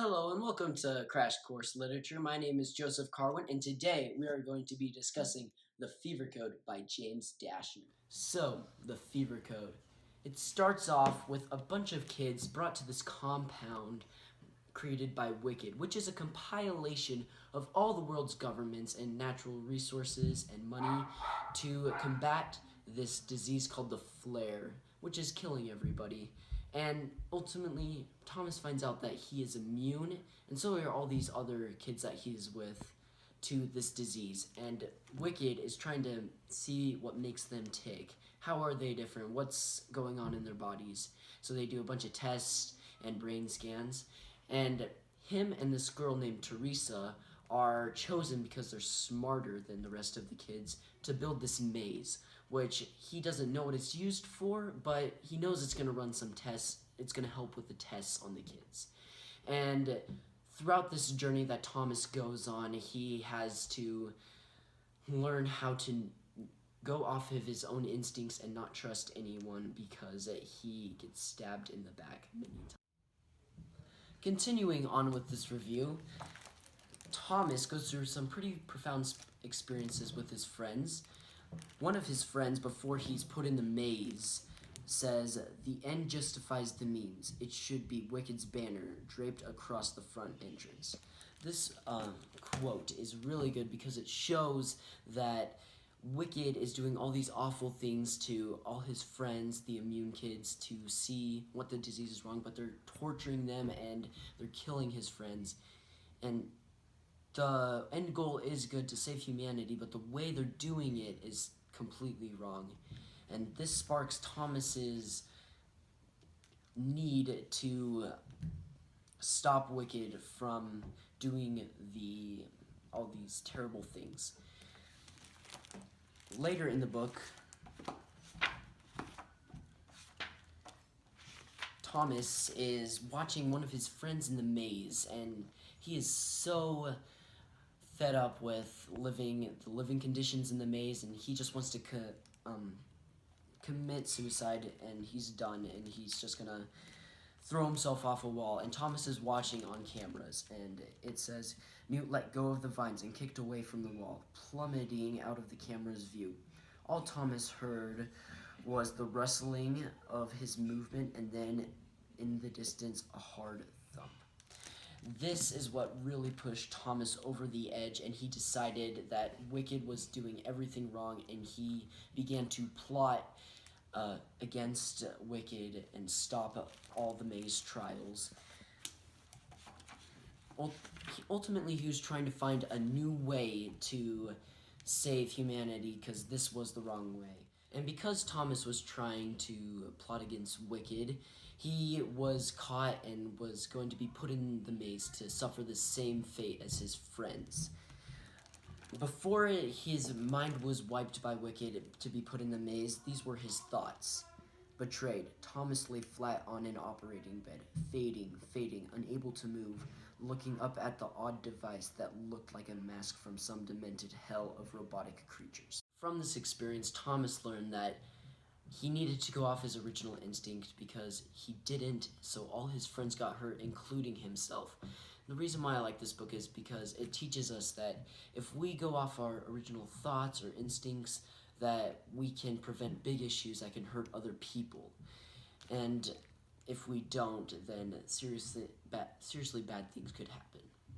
Hello and welcome to Crash Course Literature. My name is Joseph Carwin, and today we are going to be discussing The Fever Code by James Dashner. So, The Fever Code. It starts off with a bunch of kids brought to this compound created by Wicked, which is a compilation of all the world's governments and natural resources and money to combat this disease called the flare, which is killing everybody. And ultimately, Thomas finds out that he is immune, and so are all these other kids that he's with, to this disease. And Wicked is trying to see what makes them tick. How are they different? What's going on in their bodies? So they do a bunch of tests and brain scans. And him and this girl named Teresa are chosen because they're smarter than the rest of the kids to build this maze, which he doesn't know what it's used for, but he knows it's going to run some tests. It's going to help with the tests on the kids. And throughout this journey that Thomas goes on, he has to learn how to go off of his own instincts and not trust anyone because he gets stabbed in the back many times. Continuing on with this review, Thomas goes through some pretty profound experiences with his friends. One of his friends, before he's put in the maze, says, "The end justifies the means. It should be Wicked's banner draped across the front entrance." This quote is really good because it shows that Wicked is doing all these awful things to all his friends, the immune kids, to see what the disease is wrong, but they're torturing them and they're killing his friends. And the end goal is good, to save humanity, but the way they're doing it is completely wrong. And this sparks Thomas's need to stop Wicked from doing all these terrible things. Later in the book, Thomas is watching one of his friends in the maze, and he is so fed up with the living conditions in the maze, and he just wants to commit suicide, and he's done, and he's just gonna throw himself off a wall. And Thomas is watching on cameras, and it says, "Newt let go of the vines and kicked away from the wall, plummeting out of the camera's view. All Thomas heard was the rustling of his movement, and then in the distance a hard thump." This is what really pushed Thomas over the edge, and he decided that Wicked was doing everything wrong, and he began to plot against Wicked and stop all the maze trials. Ultimately, he was trying to find a new way to save humanity because this was the wrong way. And because Thomas was trying to plot against Wicked, he was caught and was going to be put in the maze to suffer the same fate as his friends. Before his mind was wiped by Wicked to be put in the maze, these were his thoughts. Betrayed, Thomas lay flat on an operating bed, fading, unable to move, looking up at the odd device that looked like a mask from some demented hell of robotic creatures. From this experience, Thomas learned that he needed to go off his original instinct because he didn't, so all his friends got hurt, including himself. The reason why I like this book is because it teaches us that if we go off our original thoughts or instincts, that we can prevent big issues that can hurt other people. And if we don't, then seriously bad things could happen.